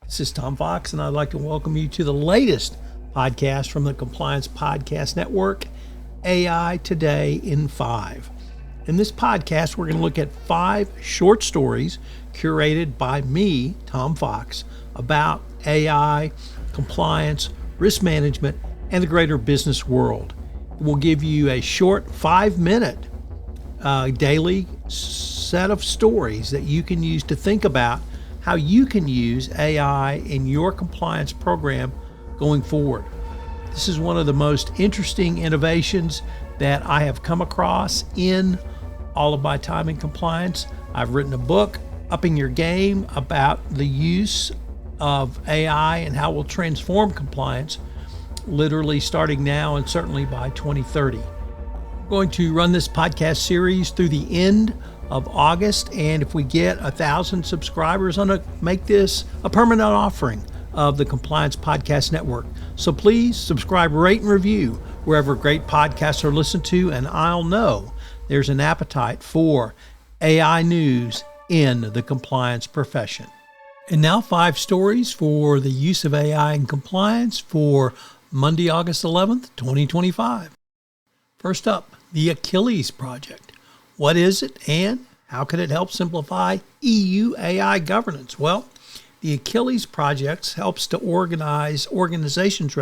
This is Tom Fox, and I'd like to welcome you to the latest podcast from the Compliance Podcast Network, AI Today in 5. In this podcast, we're going to look at 5 short stories curated by me, Tom Fox, about AI, compliance, risk management, and the greater business world. We'll give you a short 5-minute daily set of stories that you can use to think about how you can use AI in your compliance program going forward. This is one of the most interesting innovations that I have come across in all of my time in compliance. I've written a book, Upping Your Game, about the use of AI and how we'll transform compliance, literally starting now and certainly by 2030. I'm going to run this podcast series through the end of August, and if we get 1,000 subscribers, I'm going to make this a permanent offering of the Compliance Podcast Network. So please subscribe, rate, and review wherever great podcasts are listened to, and I'll know there's an appetite for AI news in the compliance profession. And now 5 stories for the use of AI in compliance for Monday, August 11th, 2025. First up, the ACHILLES Project. What is it and how can it help simplify EU AI governance? Well, the ACHILLES Project helps to organizations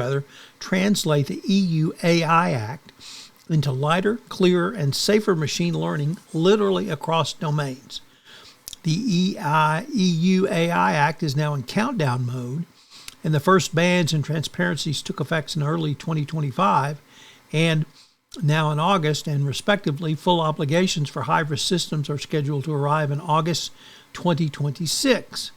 translate the EU AI Act into lighter, clearer, and safer machine learning literally across domains. The EU AI Act is now in countdown mode, and the first bans and transparencies took effect in early 2025, and now in August, and respectively, full obligations for high-risk systems are scheduled to arrive in August 2026.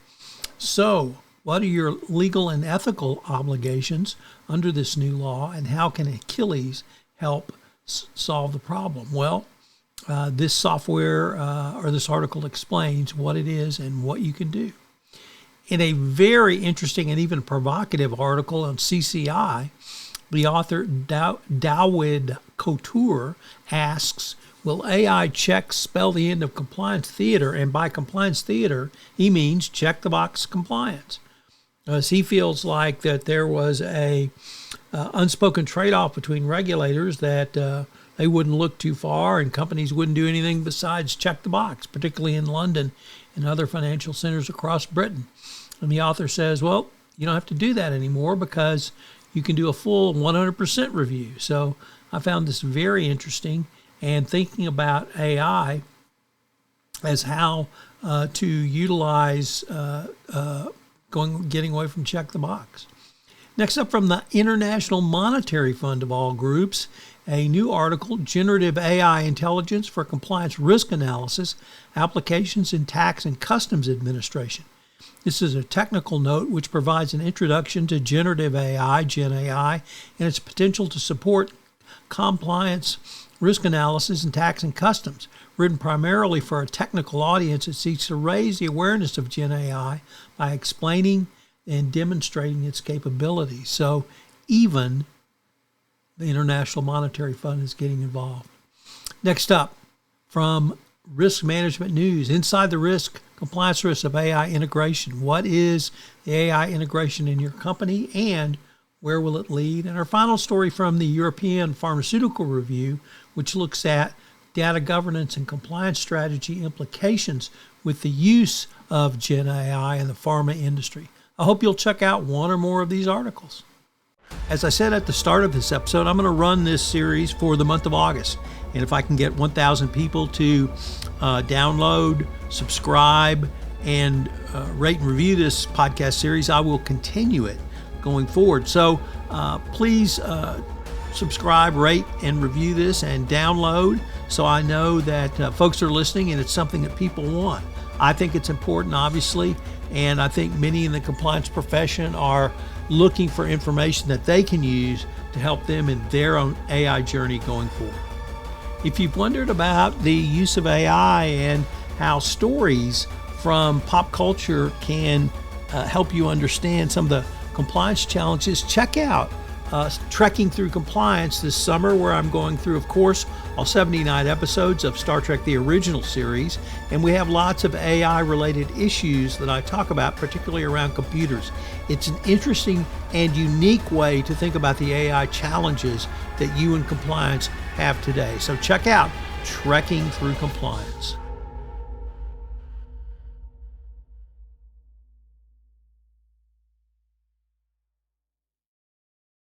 So, what are your legal and ethical obligations under this new law, and how can ACHILLES help solve the problem? Well, this software or this article explains what it is and what you can do. In a very interesting and even provocative article on CCI, the author Dawood Couture asks, will AI checks spell the end of compliance theater? And by compliance theater, he means check-the-box compliance. As he feels like that there was a unspoken trade-off between regulators that they wouldn't look too far and companies wouldn't do anything besides check the box, particularly in London and other financial centers across Britain. And the author says, well, you don't have to do that anymore because you can do a full 100% review. So I found this very interesting, and thinking about AI as how to utilize getting away from check the box. Next up, from the International Monetary Fund of all groups, a new article, Generative AI Intelligence for Compliance Risk Analysis, Applications in Tax and Customs Administration. This is a technical note which provides an introduction to generative AI, GenAI, and its potential to support compliance, risk analysis, and tax and customs. Written primarily for a technical audience, it seeks to raise the awareness of GenAI by explaining and demonstrating its capabilities. So even the International Monetary Fund is getting involved. Next up, from Risk Management News, Inside the Compliance Risk of AI Integration. What is the AI integration in your company and where will it lead? And our final story from the European Pharmaceutical Review, which looks at data governance and compliance strategy implications with the use of GenAI in the pharma industry. I hope you'll check out one or more of these articles. As I said at the start of this episode, I'm going to run this series for the month of August. And if I can get 1,000 people to download, subscribe, and rate and review this podcast series, I will continue it going forward. So please subscribe, rate, and review this and download so I know that folks are listening and it's something that people want. I think it's important, obviously, and I think many in the compliance profession are looking for information that they can use to help them in their own AI journey going forward. If you've wondered about the use of AI and how stories from pop culture can help you understand some of the compliance challenges, check out Trekking Through Compliance this summer, where I'm going through, of course, all 79 episodes of Star Trek the original series, and we have lots of AI-related issues that I talk about, particularly around computers. It's an interesting and unique way to think about the AI challenges that you in compliance have today. So check out Trekking Through Compliance.